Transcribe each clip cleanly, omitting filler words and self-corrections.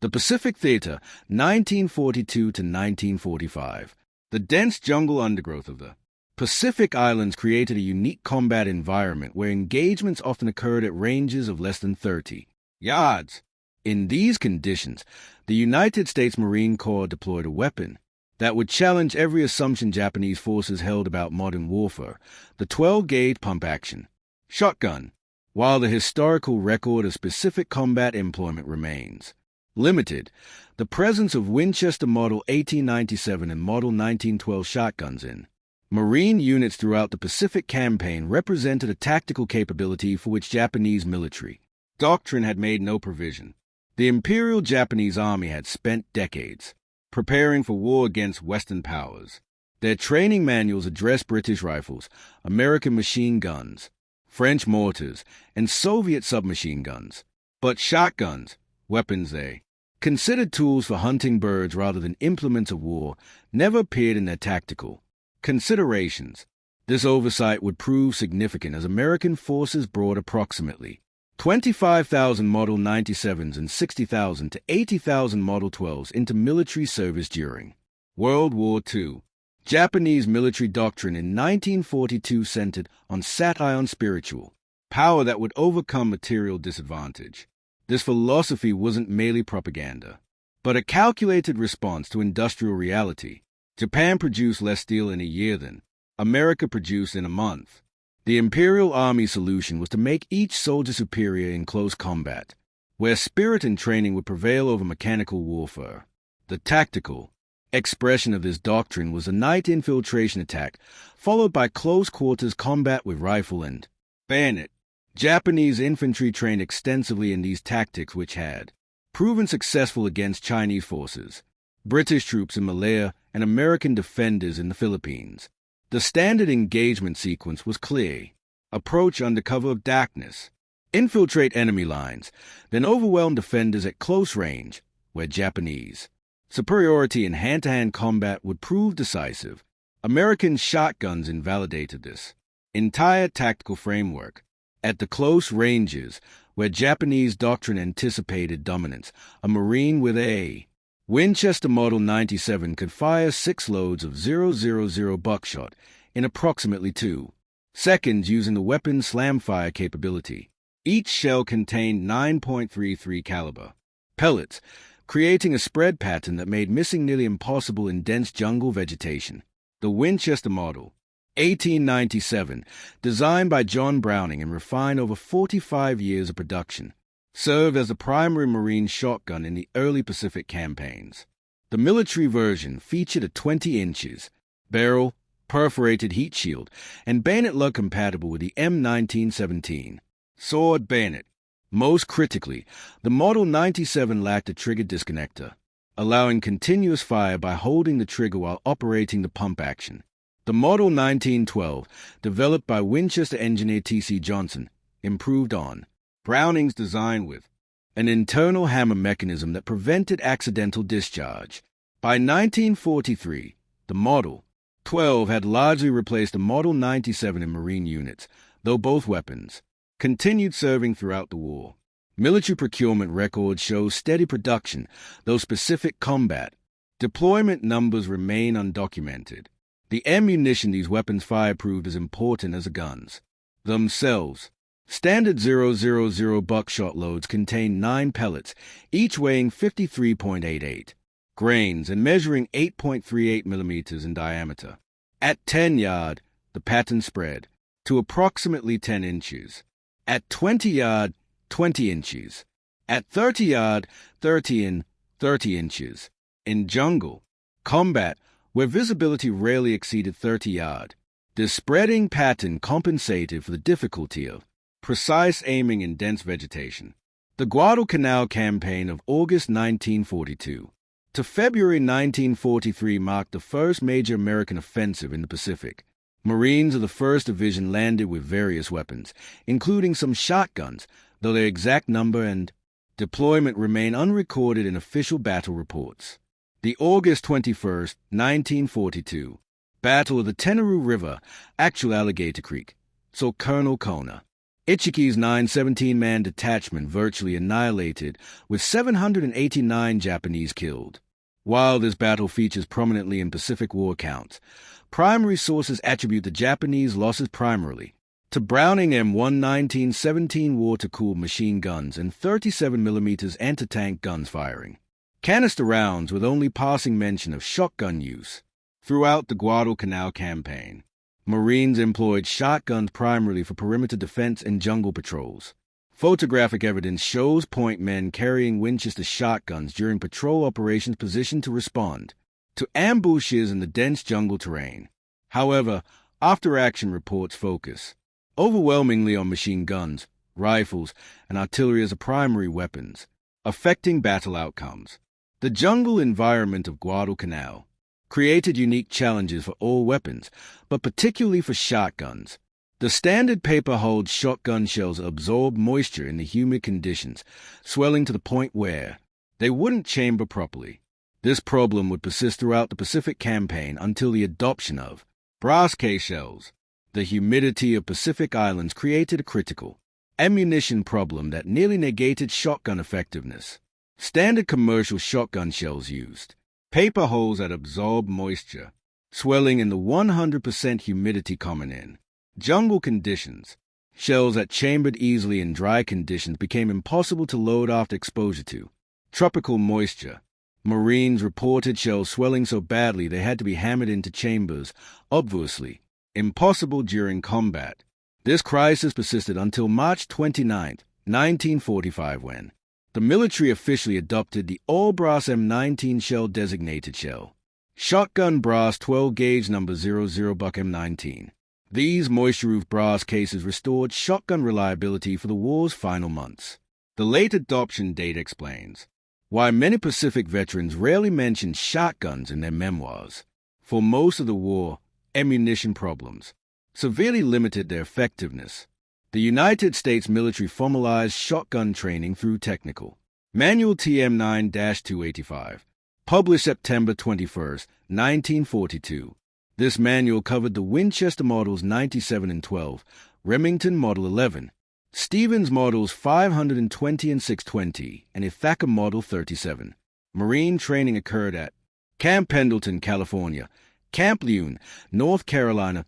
The Pacific Theater, 1942 to 1945. The dense jungle undergrowth of the Pacific Islands created a unique combat environment where engagements often occurred at ranges of less than 30 yards. In these conditions, the United States Marine Corps deployed a weapon that would challenge every assumption Japanese forces held about modern warfare, the 12-gauge pump-action shotgun. While the historical record of specific combat employment remains limited, the presence of Winchester Model 1897 and Model 1912 shotguns in Marine units throughout the Pacific Campaign represented a tactical capability for which Japanese military doctrine had made no provision. The Imperial Japanese Army had spent decades preparing for war against Western powers. Their training manuals addressed British rifles, American machine guns, French mortars, and Soviet submachine guns. But shotguns, weapons they considered tools for hunting birds rather than implements of war, never appeared in their tactical considerations. This oversight would prove significant as American forces brought approximately 25,000 Model 97s and 60,000 to 80,000 Model 12s into military service during World War II. Japanese military doctrine in 1942 centered on satire on spiritual power that would overcome material disadvantage. This philosophy wasn't merely propaganda, but a calculated response to industrial reality. Japan produced less steel in a year than America produced in a month. The Imperial Army solution was to make each soldier superior in close combat, where spirit and training would prevail over mechanical warfare. The tactical expression of this doctrine was a night infiltration attack, followed by close-quarters combat with rifle and bayonet. Japanese infantry trained extensively in these tactics, which had proven successful against Chinese forces, British troops in Malaya, and American defenders in the Philippines. The standard engagement sequence was clear. Approach under cover of darkness, infiltrate enemy lines, then overwhelm defenders at close range, where Japanese superiority in hand-to-hand combat would prove decisive. American shotguns invalidated this entire tactical framework. At the close ranges, where Japanese doctrine anticipated dominance, a Marine with a Winchester Model 97 could fire 6 loads of .000 buckshot in approximately 2 seconds using the weapon's slam-fire capability. Each shell contained 9.33 caliber pellets, creating a spread pattern that made missing nearly impossible in dense jungle vegetation. The Winchester Model 1897, designed by John Browning and refined over 45 years of production, served as the primary Marine shotgun in the early Pacific campaigns. The military version featured a 20 inches barrel, perforated heat shield, and bayonet lug compatible with the M1917 sword bayonet. Most critically, the Model 97 lacked a trigger disconnector, allowing continuous fire by holding the trigger while operating the pump action. The Model 1912, developed by Winchester engineer T.C. Johnson, improved on Browning's design with an internal hammer mechanism that prevented accidental discharge. By 1943, the Model 12 had largely replaced the Model 97 in Marine units, though both weapons continued serving throughout the war. Military procurement records show steady production, though specific combat deployment numbers remain undocumented. The ammunition these weapons fired proved as important as the guns themselves. Standard .000 buckshot loads contained 9 pellets, each weighing 53.88 grains and measuring 8.38 millimeters in diameter. At 10 yard, the pattern spread to approximately 10 inches. At 20 yard, 20 inches. At 30 yard, 30 inches. In jungle combat, where visibility rarely exceeded 30 yard, this spreading pattern compensated for the difficulty of precise aiming in dense vegetation. The Guadalcanal campaign of August 1942 to February 1943 marked the first major American offensive in the Pacific. Marines of the 1st Division landed with various weapons, including some shotguns, though their exact number and deployment remain unrecorded in official battle reports. The August 21, 1942, Battle of the Tenaroo River, actual Alligator Creek, saw Colonel Kona Ichiki's 917-man detachment virtually annihilated, with 789 Japanese killed. While this battle features prominently in Pacific War accounts, primary sources attribute the Japanese losses primarily to Browning M1 1917 water-cooled machine guns and 37mm anti-tank guns firing. Canister rounds with only passing mention of shotgun use. Throughout the Guadalcanal campaign, Marines employed shotguns primarily for perimeter defense and jungle patrols. Photographic evidence shows point men carrying Winchester shotguns during patrol operations positioned to respond to ambushes in the dense jungle terrain. However, after-action reports focus overwhelmingly on machine guns, rifles, and artillery as primary weapons, affecting battle outcomes. The jungle environment of Guadalcanal created unique challenges for all weapons, but particularly for shotguns. The standard paper-hulled shotgun shells absorb moisture in the humid conditions, swelling to the point where they wouldn't chamber properly. This problem would persist throughout the Pacific campaign until the adoption of brass case shells. The humidity of Pacific Islands created a critical ammunition problem that nearly negated shotgun effectiveness. Standard commercial shotgun shells used paper hulls that absorb moisture, swelling in the 100% humidity common in jungle conditions. Shells that chambered easily in dry conditions became impossible to load after exposure to tropical moisture. Marines reported shells swelling so badly they had to be hammered into chambers, obviously impossible during combat. This crisis persisted until March 29, 1945, when the military officially adopted the all-brass M19 shell-designated shell. Shotgun brass 12-gauge number 00 Buck M19. These moisture-proof brass cases restored shotgun reliability for the war's final months. The late adoption date explains why many Pacific veterans rarely mentioned shotguns in their memoirs. For most of the war, ammunition problems severely limited their effectiveness. The United States military formalized shotgun training through technical Manual TM9-285, published September 21, 1942. This manual covered the Winchester Models 97 and 12, Remington Model 11, Stevens Models 520 and 620, and Ithaca Model 37. Marine training occurred at Camp Pendleton, California, Camp Lejeune, North Carolina,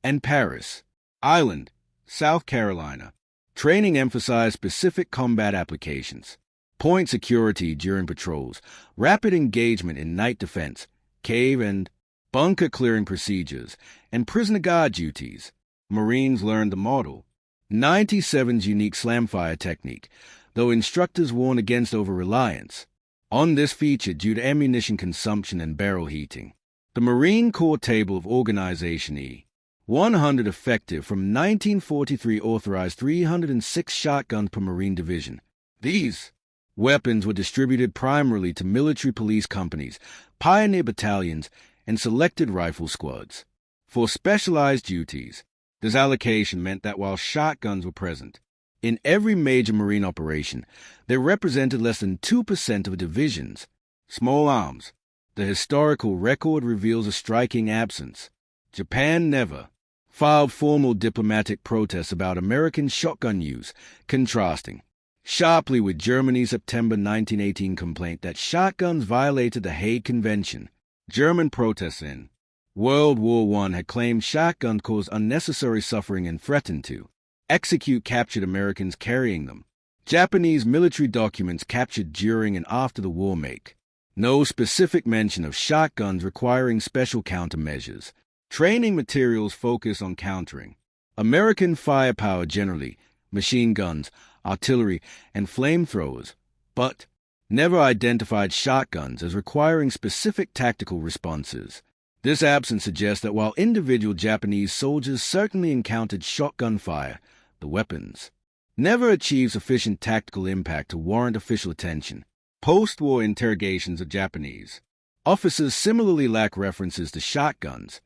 and Paris Island, South Carolina. Training emphasized specific combat applications, point security during patrols, rapid engagement in night defense, cave and bunker clearing procedures, and prisoner guard duties. Marines learned the Model 97's unique slamfire technique, though instructors warned against over-reliance on this feature due to ammunition consumption and barrel heating. The Marine Corps Table of Organization E-100 effective from 1943 authorized 306 shotguns per Marine division. These weapons were distributed primarily to military police companies, pioneer battalions, and selected rifle squads. For specialized duties, this allocation meant that while shotguns were present in every major Marine operation, they represented less than 2% of a division's small arms. The historical record reveals a striking absence. Japan never filed formal diplomatic protests about American shotgun use, contrasting sharply with Germany's September 1918 complaint that shotguns violated the Hague Convention. German protests in World War I had claimed shotguns caused unnecessary suffering and threatened to execute captured Americans carrying them. Japanese military documents captured during and after the war make no specific mention of shotguns requiring special countermeasures. Training materials focus on countering American firepower generally, machine guns, artillery, and flamethrowers, but never identified shotguns as requiring specific tactical responses. This absence suggests that while individual Japanese soldiers certainly encountered shotgun fire, the weapons never achieved sufficient tactical impact to warrant official attention. Post-war interrogations of Japanese officers similarly lack references to shotguns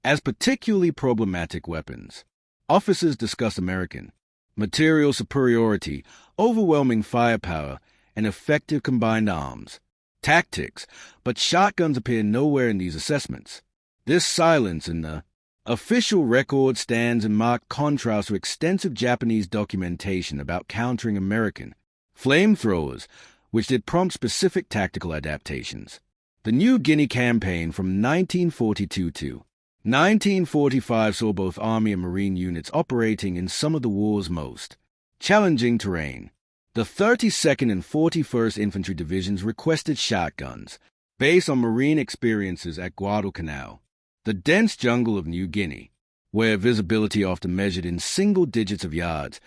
as particularly problematic weapons. Officers discuss American material superiority, overwhelming firepower, and effective combined arms tactics, but shotguns appear nowhere in these assessments. This silence in the Official record stands in marked contrast to extensive Japanese documentation about countering American flamethrowers, which did prompt specific tactical adaptations. The New Guinea campaign from 1942 to 1945 saw both Army and Marine units operating in some of the war's most challenging terrain. The 32nd and 41st Infantry Divisions requested shotguns, based on Marine experiences at Guadalcanal, the dense jungle of New Guinea, where visibility often measured in single digits of yards,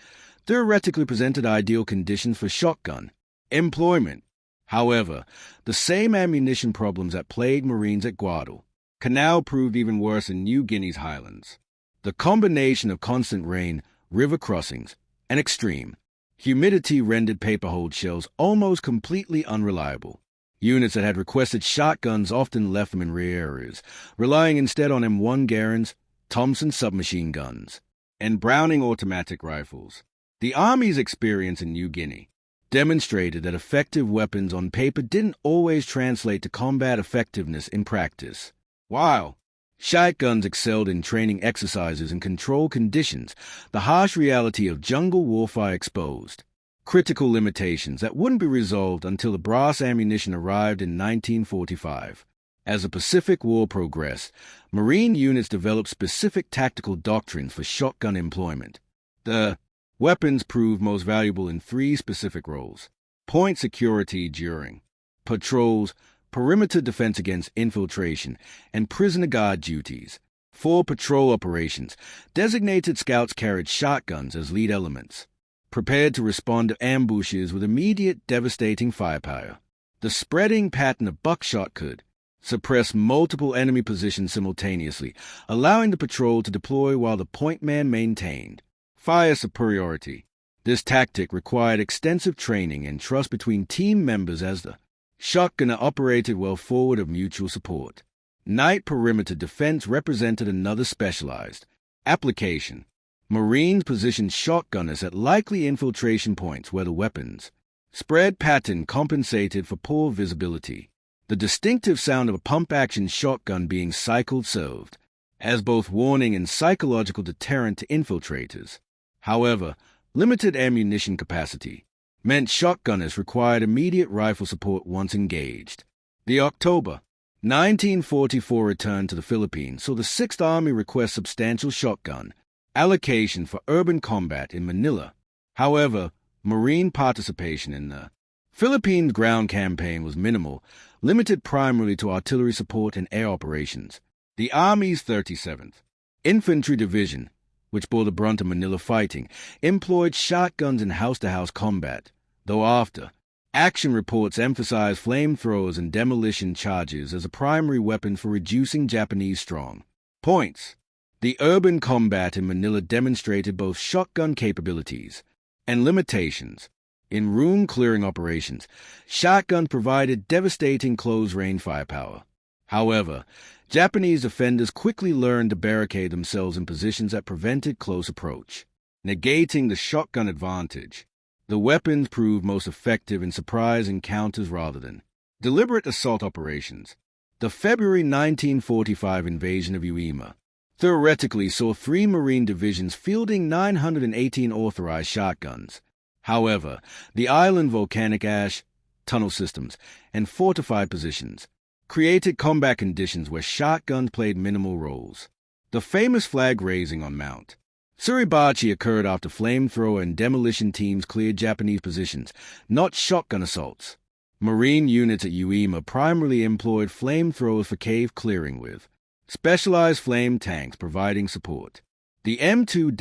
theoretically presented ideal conditions for shotgun employment. However, the same ammunition problems that plagued Marines at Guadalcanal proved even worse in New Guinea's highlands. The combination of constant rain, river crossings, and extreme humidity rendered paper-hold shells almost completely unreliable. Units that had requested shotguns often left them in rear areas, relying instead on M1 Garand's, Thompson submachine guns, and Browning automatic rifles. The Army's experience in New Guinea demonstrated that effective weapons on paper didn't always translate to combat effectiveness in practice. While shotguns excelled in training exercises and control conditions, the harsh reality of jungle warfare exposed critical limitations that wouldn't be resolved until the brass ammunition arrived in 1945. As the Pacific War progressed, Marine units developed specific tactical doctrines for shotgun employment. The weapons proved most valuable in three specific roles: point security during patrols, perimeter defense against infiltration, and prisoner guard duties. For patrol operations, designated scouts carried shotguns as lead elements, prepared to respond to ambushes with immediate devastating firepower. The spreading pattern of buckshot could suppress multiple enemy positions simultaneously, allowing the patrol to deploy while the point man maintained fire superiority. This tactic required extensive training and trust between team members as the shotgunner operated well forward of mutual support. Night perimeter defense represented another specialized application. Marines positioned shotgunners at likely infiltration points where the weapons spread pattern compensated for poor visibility. The distinctive sound of a pump-action shotgun being cycled served as both warning and psychological deterrent to infiltrators. However, limited ammunition capacity meant shotgunners required immediate rifle support once engaged. The October 1944 return to the Philippines saw the 6th Army request substantial shotgun allocation for urban combat in Manila. However, Marine participation in the Philippines ground campaign was minimal, limited primarily to artillery support and air operations. The Army's 37th Infantry Division, which bore the brunt of Manila fighting, employed shotguns in house-to-house combat, though after action reports emphasized flamethrowers and demolition charges as a primary weapon for reducing Japanese strong points. The urban combat in Manila demonstrated both shotgun capabilities and limitations. In room-clearing operations, shotgun provided devastating close-range firepower. However, Japanese defenders quickly learned to barricade themselves in positions that prevented close approach, negating the shotgun advantage. The weapons proved most effective in surprise encounters rather than deliberate assault operations. The February 1945 invasion of Uema theoretically saw 3 Marine divisions fielding 918 authorized shotguns. However, the island volcanic ash, tunnel systems, and fortified positions created combat conditions where shotguns played minimal roles. The famous flag raising on Mount Suribachi occurred after flamethrower and demolition teams cleared Japanese positions, not shotgun assaults. Marine units at Uema primarily employed flamethrowers for cave clearing with specialized flame tanks providing support. The M2-2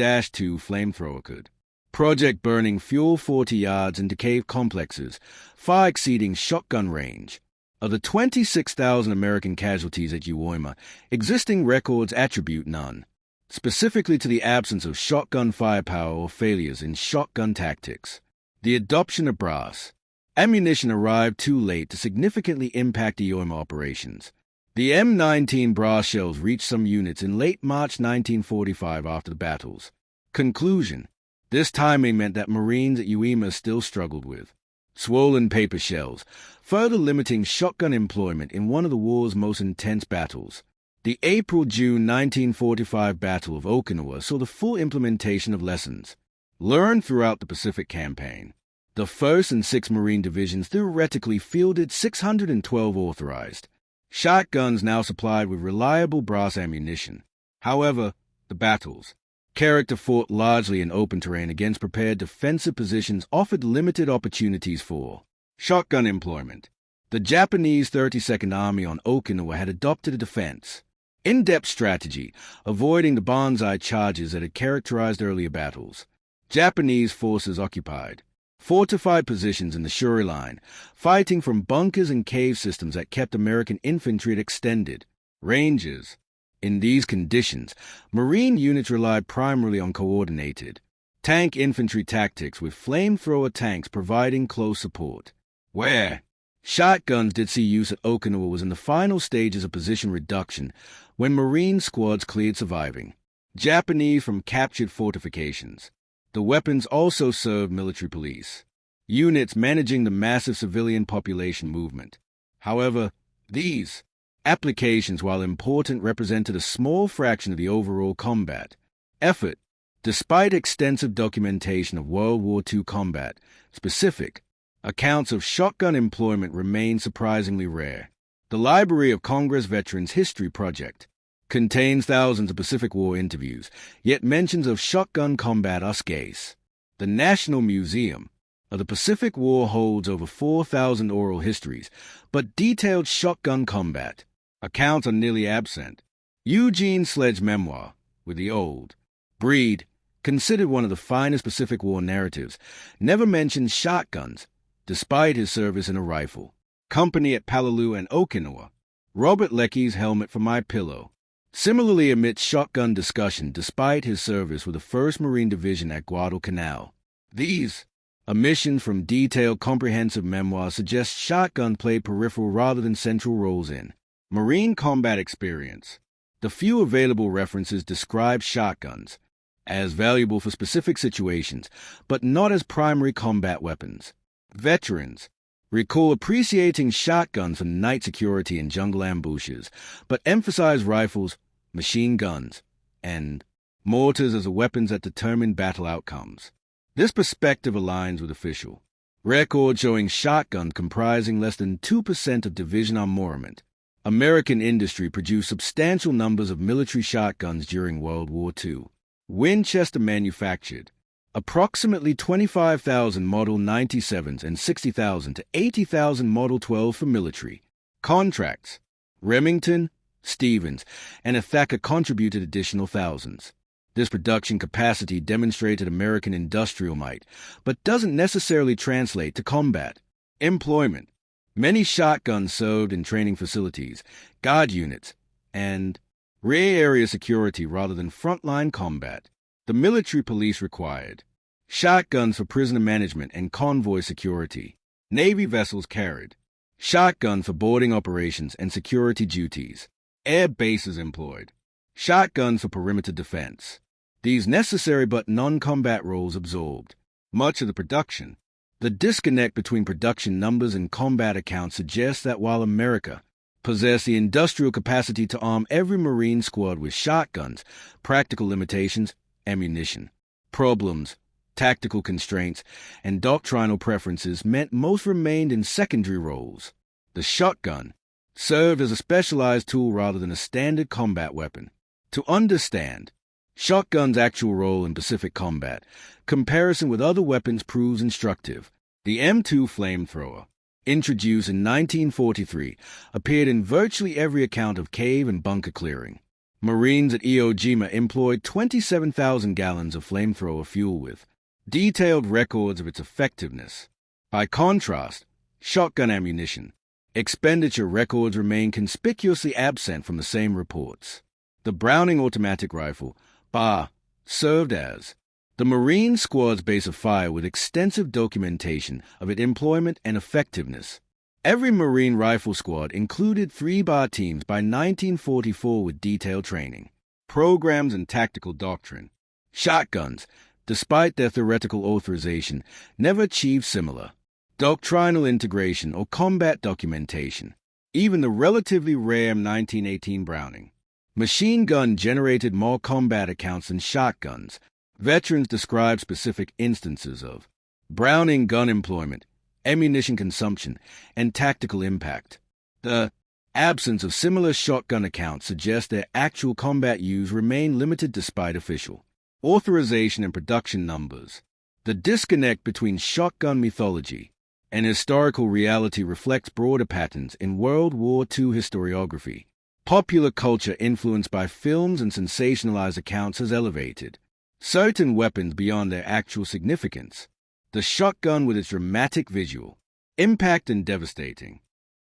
flamethrower could project burning fuel 40 yards into cave complexes, far exceeding shotgun range. Of the 26,000 American casualties at Uema, existing records attribute none specifically to the absence of shotgun firepower or failures in shotgun tactics. The adoption of brass ammunition arrived too late to significantly impact the Uema operations. The M19 brass shells reached some units in late March 1945 after the battles. Conclusion: this timing meant that Marines at Uema still struggled with swollen paper shells, further limiting shotgun employment in one of the war's most intense battles. The April-June 1945 Battle of Okinawa saw the full implementation of lessons learned throughout the Pacific Campaign. The 1st and 6th Marine Divisions theoretically fielded 612 authorized shotguns now supplied with reliable brass ammunition. However, the battle's character fought largely in open terrain against prepared defensive positions offered limited opportunities for shotgun employment. The Japanese 32nd Army on Okinawa had adopted a defense in-depth strategy, avoiding the banzai charges that had characterized earlier battles. Japanese forces occupied fortified positions in the Shuri line, fighting from bunkers and cave systems that kept American infantry at extended ranges. In these conditions, Marine units relied primarily on coordinated tank infantry tactics, with flamethrower tanks providing close support. Where shotguns did see use at Okinawa was in the final stages of position reduction, when Marine squads cleared surviving Japanese from captured fortifications. The weapons also served military police units managing the massive civilian population movement. However, these applications, while important, represented a small fraction of the overall combat effort. Despite extensive documentation of World War II combat, specific accounts of shotgun employment remain surprisingly rare. The Library of Congress Veterans History Project contains thousands of Pacific War interviews, yet mentions of shotgun combat are scarce. The National Museum of the Pacific War holds over 4,000 oral histories, but detailed shotgun combat accounts are nearly absent. Eugene Sledge's memoir, With the Old Breed, considered one of the finest Pacific War narratives, never mentions shotguns, despite his service in a rifle company at Palau and Okinawa. Robert Leckie's Helmet for My Pillow similarly omits shotgun discussion despite his service with the 1st Marine Division at Guadalcanal. These omissions from detailed, comprehensive memoirs suggest shotgun played peripheral rather than central roles in Marine combat experience. The few available references describe shotguns as valuable for specific situations, but not as primary combat weapons. Veterans recall appreciating shotguns for night security and jungle ambushes, but emphasize rifles, machine guns, and mortars as the weapons that determine battle outcomes. This perspective aligns with official records showing shotguns comprising less than 2% of division armament. American industry produced substantial numbers of military shotguns during World War II. Winchester manufactured approximately 25,000 Model 97s and 60,000 to 80,000 Model 12 for military contracts. Remington, Stevens, and Ithaca contributed additional thousands. This production capacity demonstrated American industrial might, but doesn't necessarily translate to combat employment. Many shotguns served in training facilities, guard units, and rear area security rather than frontline combat. The military police required shotguns for prisoner management and convoy security. Navy vessels carried shotguns for boarding operations and security duties. Air bases employed shotguns for perimeter defense. These necessary but non-combat roles absorbed much of the production. The disconnect between production numbers and combat accounts suggests that while America possessed the industrial capacity to arm every Marine squad with shotguns, practical limitations, ammunition problems, tactical constraints, and doctrinal preferences meant most remained in secondary roles. The shotgun served as a specialized tool rather than a standard combat weapon. To understand shotgun's actual role in Pacific combat, comparison with other weapons proves instructive. The M2 flamethrower, introduced in 1943, appeared in virtually every account of cave and bunker clearing. Marines at Iwo Jima employed 27,000 gallons of flamethrower fuel with detailed records of its effectiveness. By contrast, shotgun ammunition expenditure records remain conspicuously absent from the same reports. The Browning automatic rifle, BAR, served as the Marine squad's base of fire with extensive documentation of its employment and effectiveness. Every Marine rifle squad included 3 BAR teams by 1944 with detailed training, programs, and tactical doctrine. Shotguns, despite their theoretical authorization, never achieved similar doctrinal integration or combat documentation. Even the relatively rare 1918 Browning Machine gun generated more combat accounts than shotguns. Veterans describe specific instances of Browning gun employment, ammunition consumption, and tactical impact. The absence of similar shotgun accounts suggests that actual combat use remained limited despite official authorization and production numbers. The disconnect between shotgun mythology and historical reality reflects broader patterns in World War II historiography. Popular culture influenced by films and sensationalized accounts has elevated certain weapons beyond their actual significance. The shotgun, with its dramatic visual impact and devastating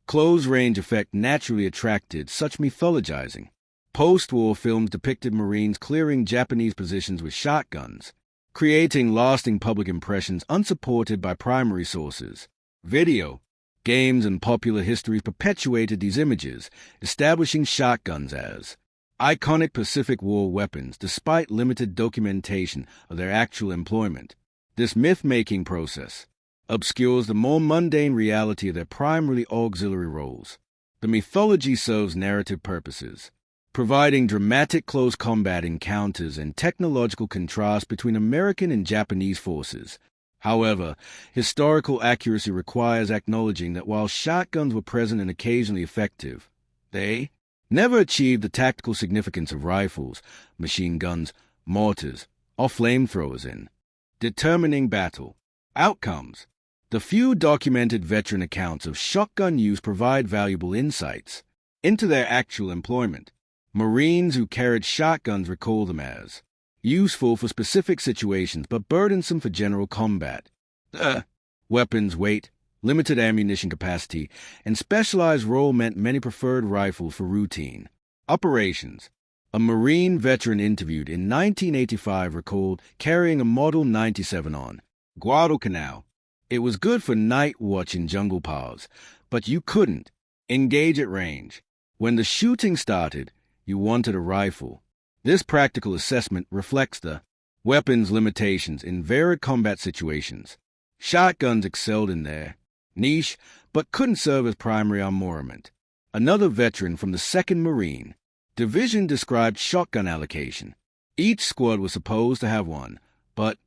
close-range effect, naturally attracted such mythologizing. Post-war films depicted Marines clearing Japanese positions with shotguns, creating lasting public impressions unsupported by primary sources. Video, games, and popular history perpetuated these images, establishing shotguns as iconic Pacific War weapons despite limited documentation of their actual employment. This myth-making process obscures the more mundane reality of their primarily auxiliary roles. The mythology serves narrative purposes, providing dramatic close combat encounters and technological contrast between American and Japanese forces. However, historical accuracy requires acknowledging that while shotguns were present and occasionally effective, they never achieved the tactical significance of rifles, machine guns, mortars, or flamethrowers in determining battle outcomes. The few documented veteran accounts of shotgun use provide valuable insights into their actual employment. Marines who carried shotguns recall them as useful for specific situations but burdensome for general combat. Weapons weight, limited ammunition capacity, and specialized role meant many preferred rifles for routine operations. A Marine veteran interviewed in 1985 recalled carrying a Model 97 on Guadalcanal. It was good for night watch in jungle paths, but you couldn't engage at range. When the shooting started, you wanted a rifle. This practical assessment reflects the weapon's limitations in varied combat situations. Shotguns excelled in their niche, but couldn't serve as primary armament. Another veteran from the 2nd Marine Division described shotgun allocation. Each squad was supposed to have one, but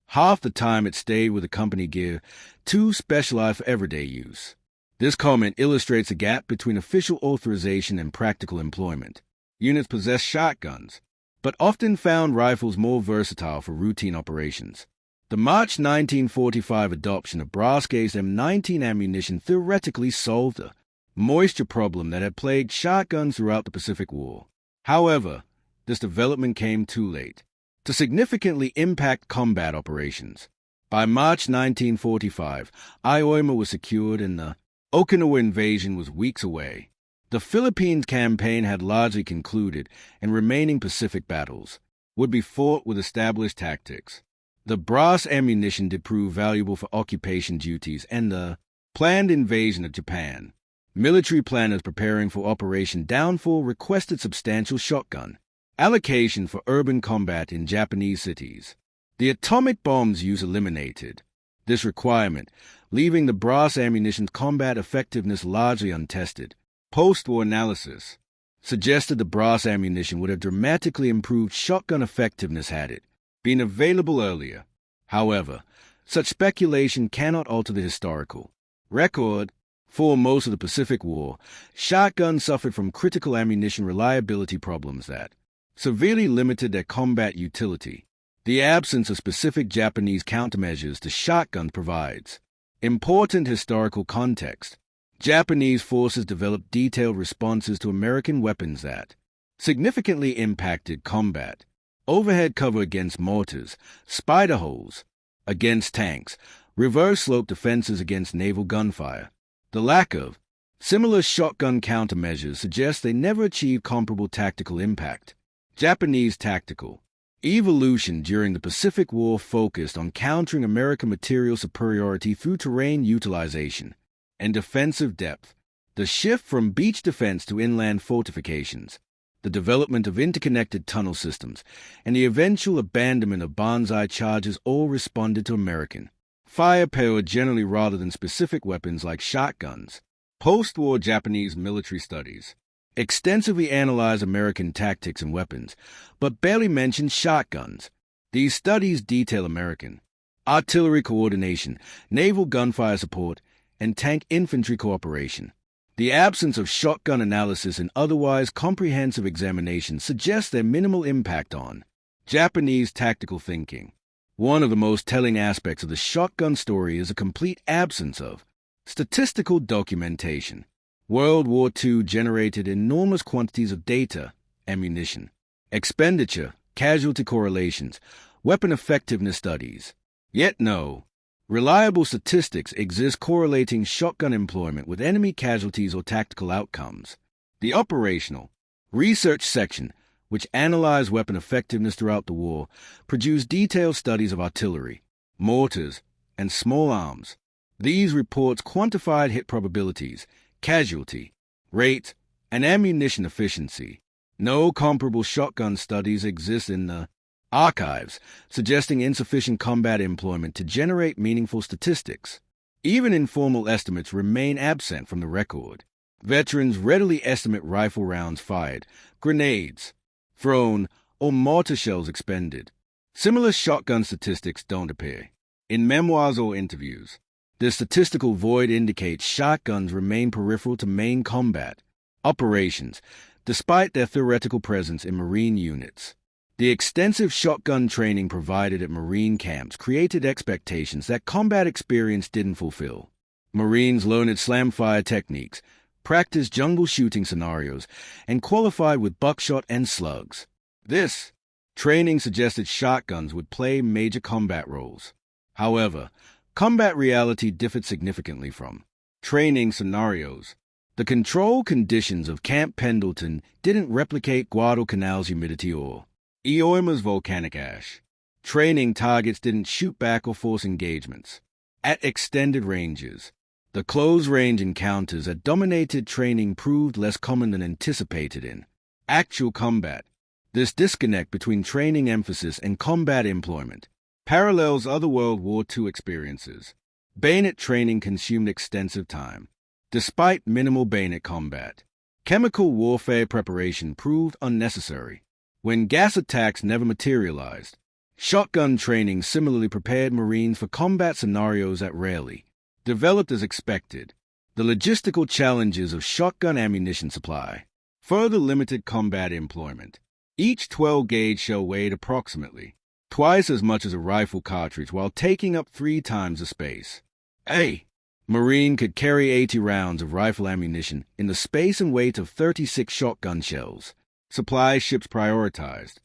half the time it stayed with the company gear, too specialized for everyday use. This comment illustrates a gap between official authorization and practical employment. Units possessed shotguns, but often found rifles more versatile for routine operations. The March 1945 adoption of brass-gauged M19 ammunition theoretically solved the moisture problem that had plagued shotguns throughout the Pacific War. However, this development came too late to significantly impact combat operations. By March 1945, Ioma was secured and the Okinawa invasion was weeks away. The Philippines campaign had largely concluded, and remaining Pacific battles would be fought with established tactics. The brass ammunition did prove valuable for occupation duties and the planned invasion of Japan. Military planners preparing for Operation Downfall requested substantial shotgun allocation for urban combat in Japanese cities. The atomic bomb's use eliminated this requirement, leaving the brass ammunition's combat effectiveness largely untested. Post-war analysis suggested the brass ammunition would have dramatically improved shotgun effectiveness had it been available earlier. However, such speculation cannot alter the historical record. For most of the Pacific War, shotguns suffered from critical ammunition reliability problems that severely limited their combat utility. The absence of specific Japanese countermeasures to shotguns provides important historical context. Japanese forces developed detailed responses to American weapons that significantly impacted combat. Overhead cover against mortars, spider holes against tanks, reverse-slope defenses against naval gunfire. The lack of similar shotgun countermeasures suggests they never achieved comparable tactical impact. Japanese tactical evolution during the Pacific War focused on countering American material superiority through terrain utilization and defensive depth. The shift from beach defense to inland fortifications, the development of interconnected tunnel systems, and the eventual abandonment of banzai charges all responded to American firepower generally rather than specific weapons like shotguns. Post-war Japanese military studies extensively analyzed American tactics and weapons, but barely mentioned shotguns. These studies detail American artillery coordination, naval gunfire support, and tank infantry cooperation. The absence of shotgun analysis and otherwise comprehensive examination suggests their minimal impact on Japanese tactical thinking. One of the most telling aspects of the shotgun story is a complete absence of statistical documentation. World War II generated enormous quantities of data, ammunition, expenditure, casualty correlations, weapon effectiveness studies. Yet no reliable statistics exist correlating shotgun employment with enemy casualties or tactical outcomes. The operational research section, which analyzed weapon effectiveness throughout the war, produced detailed studies of artillery, mortars, and small arms. These reports quantified hit probabilities, casualty, rate, and ammunition efficiency. No comparable shotgun studies exist in the archives, suggesting insufficient combat employment to generate meaningful statistics. Even informal estimates remain absent from the record. Veterans readily estimate rifle rounds fired, grenades thrown, or mortar shells expended. Similar shotgun statistics don't appear in memoirs or interviews. The statistical void indicates shotguns remain peripheral to main combat operations, despite their theoretical presence in Marine units. The extensive shotgun training provided at Marine camps created expectations that combat experience didn't fulfill. Marines learned slam-fire techniques, practiced jungle shooting scenarios, and qualified with buckshot and slugs. This training suggested shotguns would play major combat roles. However, combat reality differed significantly from training scenarios. The control conditions of Camp Pendleton didn't replicate Guadalcanal's humidity or Ioima's volcanic ash. Training targets didn't shoot back or force engagements. At extended ranges, the close-range encounters that dominated training proved less common than anticipated in actual combat. This disconnect between training emphasis and combat employment parallels other World War II experiences. Bayonet training consumed extensive time. Despite minimal bayonet combat, chemical warfare preparation proved unnecessary. When gas attacks never materialized, shotgun training similarly prepared Marines for combat scenarios that rarely developed as expected. The logistical challenges of shotgun ammunition supply further limited combat employment. Each 12-gauge shell weighed approximately twice as much as a rifle cartridge while taking up 3 times the space. A Marine could carry 80 rounds of rifle ammunition in the space and weight of 36 shotgun shells. Supply ships prioritized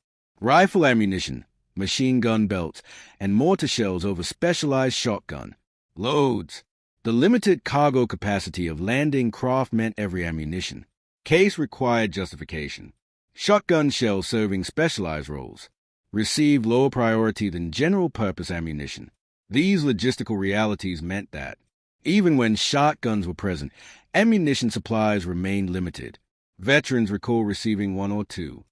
rifle ammunition, machine gun belts, and mortar shells over specialized shotgun loads. The limited cargo capacity of landing craft meant every ammunition case required justification. Shotgun shells serving specialized roles received lower priority than general-purpose ammunition. These logistical realities meant that, even when shotguns were present, ammunition supplies remained limited. Veterans recall receiving 1 or 2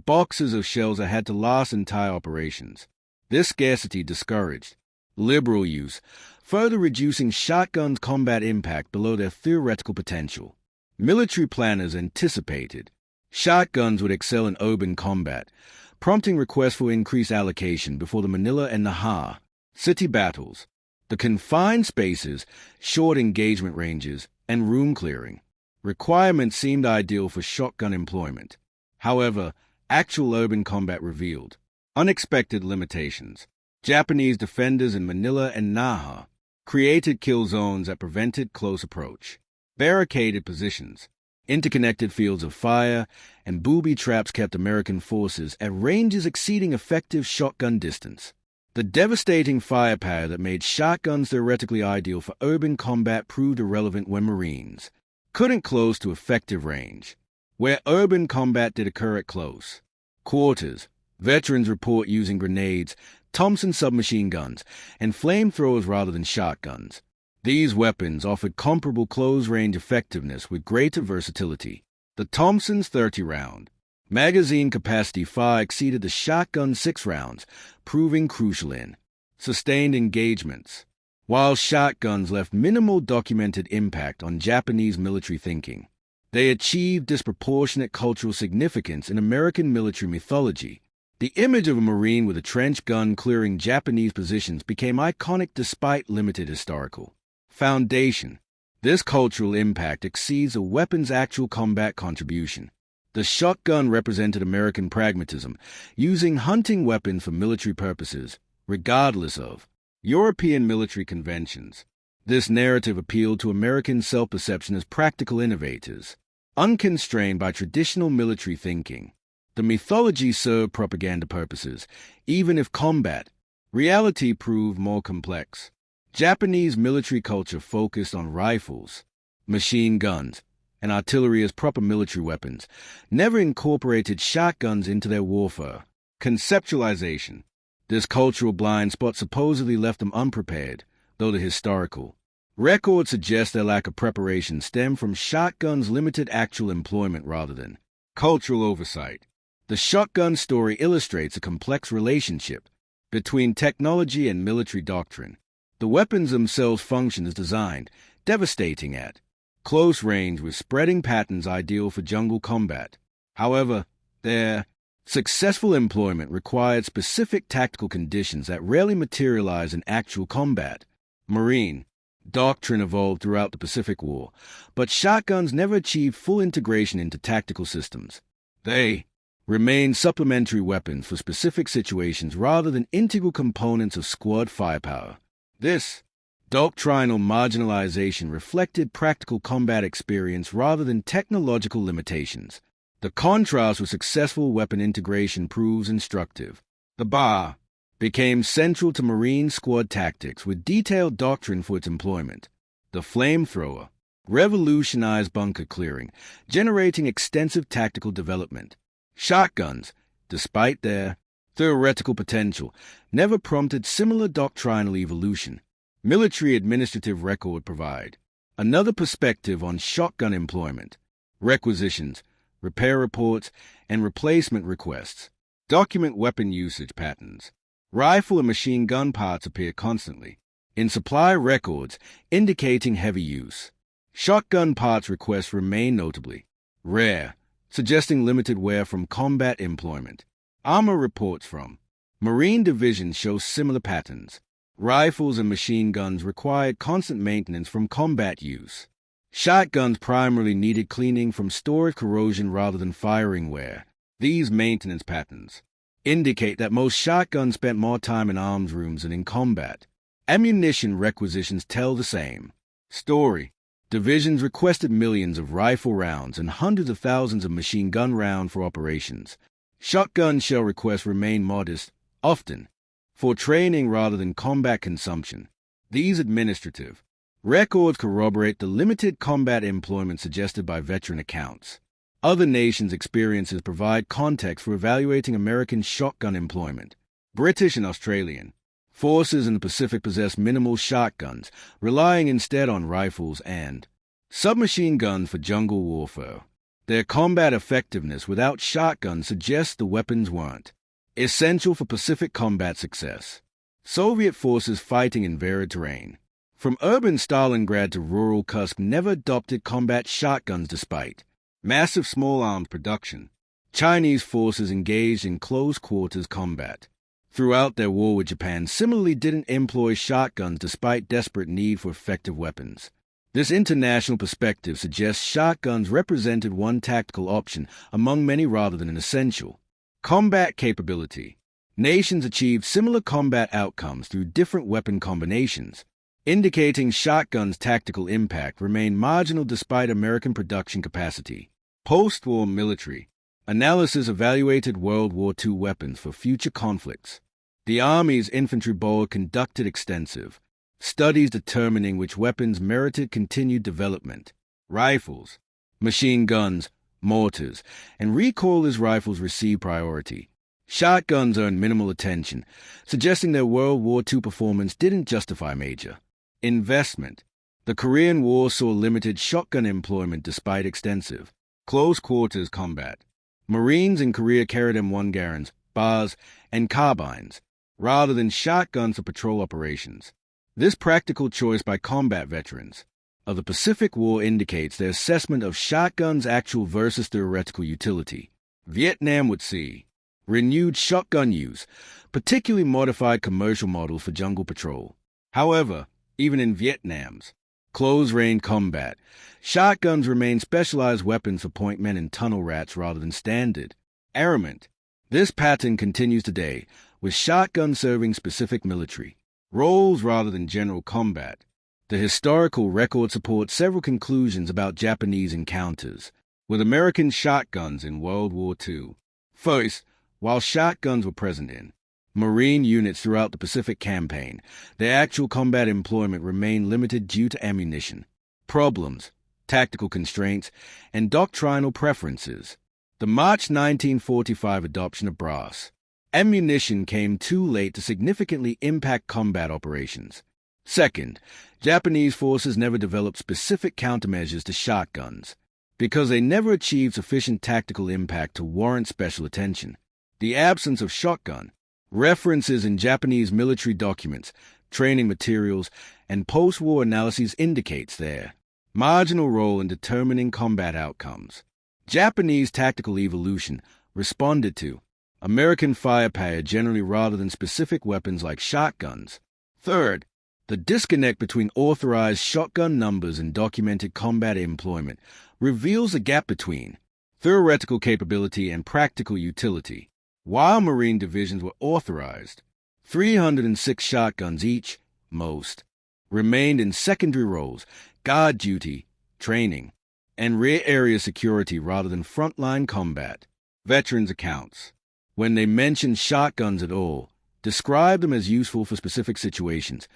boxes of shells that had to last entire operations. This scarcity discouraged liberal use, further reducing shotguns' combat impact below their theoretical potential. Military planners anticipated shotguns would excel in urban combat, prompting requests for increased allocation before the Manila and Naha city battles. The confined spaces, short engagement ranges, and room clearing requirements seemed ideal for shotgun employment. However, actual urban combat revealed unexpected limitations. Japanese defenders in Manila and Naha created kill zones that prevented close approach, barricaded positions, interconnected fields of fire, and booby traps kept American forces at ranges exceeding effective shotgun distance. The devastating firepower that made shotguns theoretically ideal for urban combat proved irrelevant when Marines couldn't close to effective range. Where urban combat did occur at close quarters, veterans report using grenades, Thompson submachine guns, and flamethrowers rather than shotguns. These weapons offered comparable close-range effectiveness with greater versatility. The Thompson's 30-round magazine capacity far exceeded the shotgun's 6 rounds, proving crucial in sustained engagements, while shotguns left minimal documented impact on Japanese military thinking. They achieved disproportionate cultural significance in American military mythology. The image of a Marine with a trench gun clearing Japanese positions became iconic despite limited historical foundation. This cultural impact exceeds a weapon's actual combat contribution. The shotgun represented American pragmatism, using hunting weapons for military purposes, regardless of European military conventions. This narrative appealed to American self-perception as practical innovators, unconstrained by traditional military thinking. The mythology served propaganda purposes, even if combat reality proved more complex. Japanese military culture focused on rifles, machine guns, and artillery as proper military weapons, never incorporated shotguns into their warfare. Conceptualization. This cultural blind spot supposedly left them unprepared, though the historical records suggest their lack of preparation stemmed from shotguns' limited actual employment rather than cultural oversight. The shotgun story illustrates a complex relationship between technology and military doctrine. The weapons themselves function as designed, devastating at close range with spreading patterns ideal for jungle combat. However, their successful employment required specific tactical conditions that rarely materialize in actual combat. Marine doctrine evolved throughout the Pacific War, but shotguns never achieved full integration into tactical systems. They remained supplementary weapons for specific situations rather than integral components of squad firepower. This doctrinal marginalization reflected practical combat experience rather than technological limitations. The contrast with successful weapon integration proves instructive. The bar became central to Marine squad tactics with detailed doctrine for its employment. The flamethrower revolutionized bunker clearing, generating extensive tactical development. Shotguns, despite their theoretical potential, never prompted similar doctrinal evolution. Military administrative record provide another perspective on shotgun employment. Requisitions, repair reports, and replacement requests document weapon usage patterns. Rifle and machine gun parts appear constantly in supply records indicating heavy use. Shotgun parts requests remain notably rare, suggesting limited wear from combat employment. Armor reports from Marine divisions show similar patterns. Rifles and machine guns required constant maintenance from combat use. Shotguns primarily needed cleaning from storage corrosion rather than firing wear. These maintenance patterns indicate that most shotguns spent more time in arms rooms than in combat. Ammunition requisitions tell the same story. Divisions requested millions of rifle rounds and hundreds of thousands of machine gun rounds for operations. Shotgun shell requests remain modest, often for training rather than combat consumption. These administrative records corroborate the limited combat employment suggested by veteran accounts. Other nations' experiences provide context for evaluating American shotgun employment. British and Australian forces in the Pacific possess minimal shotguns, relying instead on rifles and submachine guns for jungle warfare. Their combat effectiveness without shotguns suggests the weapons weren't essential for Pacific combat success. Soviet forces fighting in varied terrain, from urban Stalingrad to rural Kursk, never adopted combat shotguns despite massive small arms production. Chinese forces engaged in close-quarters combat throughout their war with Japan similarly didn't employ shotguns despite desperate need for effective weapons. This international perspective suggests shotguns represented one tactical option among many rather than an essential combat capability. Nations achieved similar combat outcomes through different weapon combinations, indicating shotguns' tactical impact remained marginal despite American production capacity. Post-war military analysis evaluated World War II weapons for future conflicts. The Army's Infantry Board conducted extensive studies determining which weapons merited continued development. Rifles, machine guns, mortars, and recoilless rifles received priority. Shotguns earned minimal attention, suggesting their World War II performance didn't justify major investment. The Korean War saw limited shotgun employment despite extensive close-quarters combat. Marines in Korea carried M1 Garands, bars, and carbines, rather than shotguns for patrol operations. This practical choice by combat veterans of the Pacific War indicates their assessment of shotguns' actual versus theoretical utility. Vietnam would see renewed shotgun use, particularly modified commercial models for jungle patrol. However, even in Vietnam's close-range combat, shotguns remain specialized weapons for point men and tunnel rats rather than standard armament. This pattern continues today, with shotguns serving specific military roles rather than general combat. The historical record supports several conclusions about Japanese encounters with American shotguns in World War II. First, while shotguns were present in Marine units throughout the Pacific Campaign, their actual combat employment remained limited due to ammunition problems, tactical constraints, and doctrinal preferences. The March 1945 adoption of brass ammunition came too late to significantly impact combat operations. Second, Japanese forces never developed specific countermeasures to shotguns because they never achieved sufficient tactical impact to warrant special attention. The absence of shotgun references in Japanese military documents, training materials, and post-war analyses indicates their marginal role in determining combat outcomes. Japanese tactical evolution responded to American firepower generally rather than specific weapons like shotguns. Third, the disconnect between authorized shotgun numbers and documented combat employment reveals a gap between theoretical capability and practical utility. While Marine divisions were authorized, 306 shotguns each, most, remained in secondary roles, guard duty, training, and rear area security rather than frontline combat. Veterans' accounts, when they mention shotguns at all, describe them as useful for specific situations,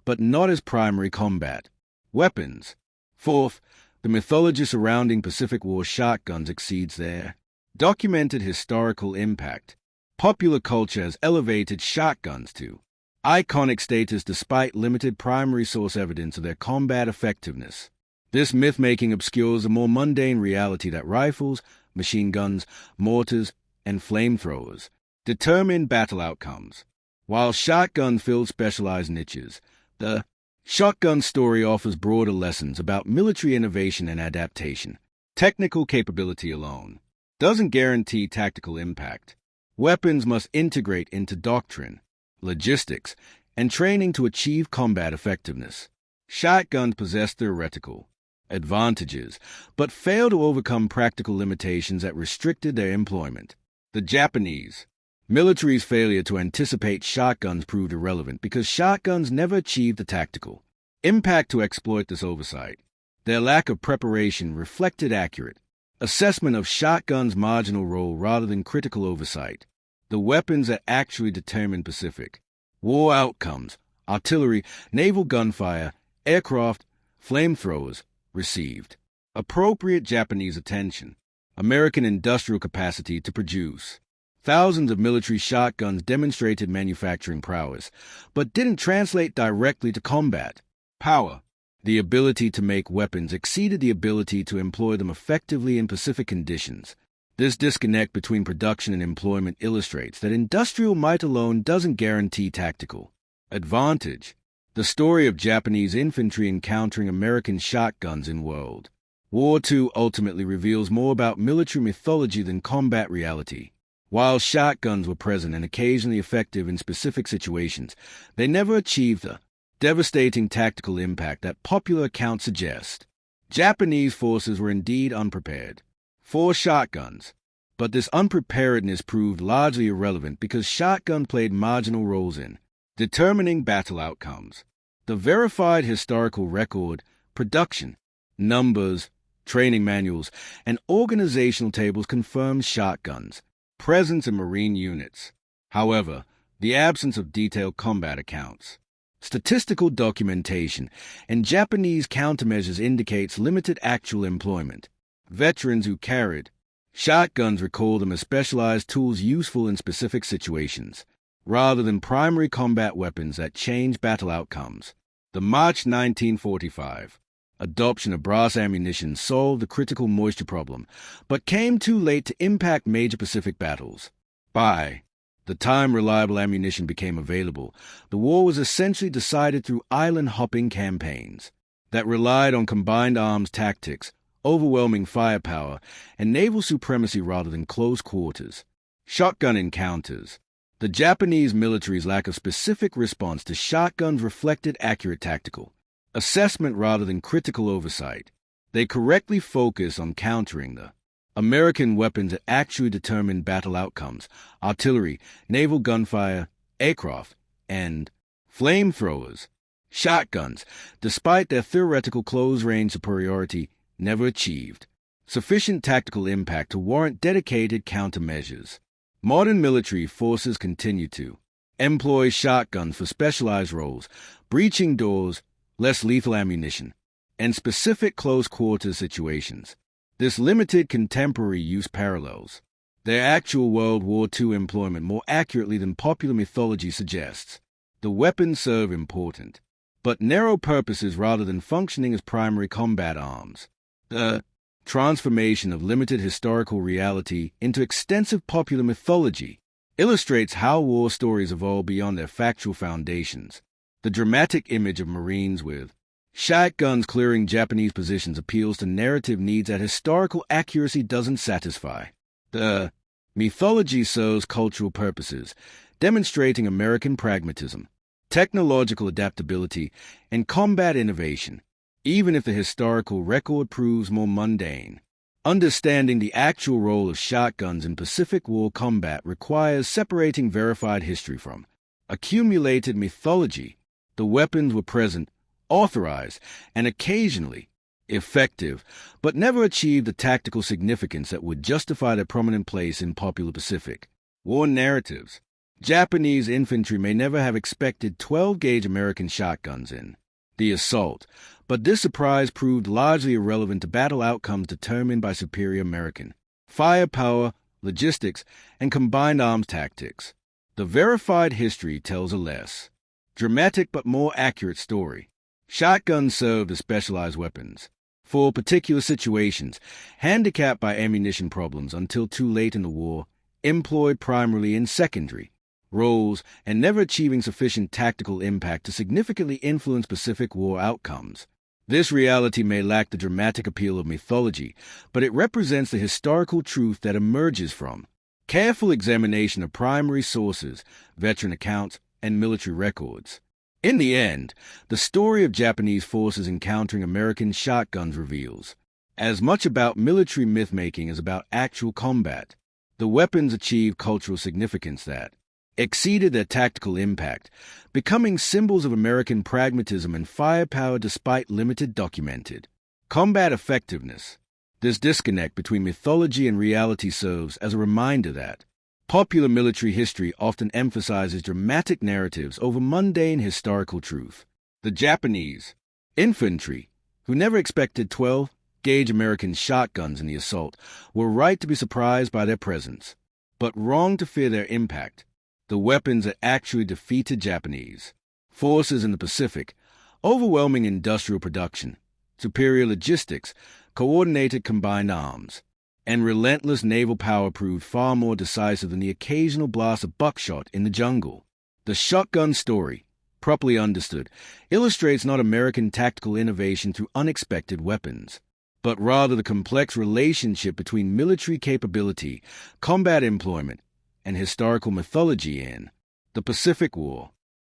but not as primary combat weapons. Fourth, the mythology surrounding Pacific War shotguns exceeds their documented historical impact. Popular culture has elevated shotguns to iconic status despite limited primary source evidence of their combat effectiveness. This myth-making obscures the more mundane reality that rifles, machine guns, mortars, and flamethrowers determine battle outcomes. While shotguns fill specialized niches, the shotgun story offers broader lessons about military innovation and adaptation. Technical capability alone doesn't guarantee tactical impact. Weapons must integrate into doctrine, logistics, and training to achieve combat effectiveness. Shotguns possess theoretical advantages, but fail to overcome practical limitations that restricted their employment. The Japanese military's failure to anticipate shotguns proved irrelevant because shotguns never achieved the tactical impact to exploit this oversight. Their lack of preparation reflected accurate assessment of shotguns' marginal role rather than critical oversight. The weapons that actually determined Pacific War outcomes, artillery, naval gunfire, aircraft, flamethrowers, received appropriate Japanese attention. American industrial capacity to produce thousands of military shotguns demonstrated manufacturing prowess, but didn't translate directly to combat power. The ability to make weapons exceeded the ability to employ them effectively in Pacific conditions. This disconnect between production and employment illustrates that industrial might alone doesn't guarantee tactical advantage. The story of Japanese infantry encountering American shotguns in World War II ultimately reveals more about military mythology than combat reality. While shotguns were present and occasionally effective in specific situations, they never achieved the devastating tactical impact that popular accounts suggest. Japanese forces were indeed unprepared for shotguns, but this unpreparedness proved largely irrelevant because shotgun played marginal roles in determining battle outcomes. The verified historical record, production, numbers, training manuals, and organizational tables confirm shotguns' presence in Marine units. However, the absence of detailed combat accounts, statistical documentation, and Japanese countermeasures indicates limited actual employment. Veterans who carried shotguns recall them as specialized tools useful in specific situations, rather than primary combat weapons that change battle outcomes. The March 1945 adoption of brass ammunition solved the critical moisture problem, but came too late to impact major Pacific battles. By the time reliable ammunition became available, the war was essentially decided through island-hopping campaigns. that relied on combined arms tactics, overwhelming firepower, and naval supremacy rather than close quarters. Shotgun encounters. The Japanese military's lack of specific response to shotguns reflected accurate tactical assessment rather than critical oversight. They correctly focus on countering the American weapons that actually determined battle outcomes: artillery, naval gunfire, aircraft, and flamethrowers. Shotguns, despite their theoretical close-range superiority, never achieved sufficient tactical impact to warrant dedicated countermeasures. Modern military forces continue to employ shotguns for specialized roles, breaching doors, less lethal ammunition, and specific close-quarters situations. This limited contemporary use parallels their actual World War II employment more accurately than popular mythology suggests. The weapons serve important, but narrow purposes rather than functioning as primary combat arms. The transformation of limited historical reality into extensive popular mythology illustrates how war stories evolve beyond their factual foundations. The dramatic image of Marines with shotguns clearing Japanese positions appeals to narrative needs that historical accuracy doesn't satisfy. The mythology serves cultural purposes, demonstrating American pragmatism, technological adaptability, and combat innovation, even if the historical record proves more mundane. Understanding the actual role of shotguns in Pacific War combat requires separating verified history from accumulated mythology. The weapons were present, authorized, and occasionally effective, but never achieved the tactical significance that would justify their prominent place in popular Pacific War narratives. Japanese infantry may never have expected 12-gauge American shotguns in the assault, but this surprise proved largely irrelevant to battle outcomes determined by superior American firepower, logistics, and combined arms tactics. The verified history tells a less dramatic but more accurate story. Shotguns served as specialized weapons for particular situations, handicapped by ammunition problems until too late in the war, employed primarily in secondary roles, and never achieving sufficient tactical impact to significantly influence Pacific War outcomes. This reality may lack the dramatic appeal of mythology, but it represents the historical truth that emerges from careful examination of primary sources, veteran accounts, and military records. In the end, the story of Japanese forces encountering American shotguns reveals as much about military myth-making as about actual combat. The weapons achieved cultural significance that exceeded their tactical impact, becoming symbols of American pragmatism and firepower despite limited documented combat effectiveness. This disconnect between mythology and reality serves as a reminder that popular military history often emphasizes dramatic narratives over mundane historical truth. The Japanese infantry, who never expected 12-gauge American shotguns in the assault, were right to be surprised by their presence, but wrong to fear their impact. The weapons that actually defeated Japanese forces in the Pacific: overwhelming industrial production, superior logistics, coordinated combined arms, and relentless naval power proved far more decisive than the occasional blast of buckshot in the jungle. The shotgun story, properly understood, illustrates not American tactical innovation through unexpected weapons, but rather the complex relationship between military capability, combat employment, and historical mythology in the Pacific War.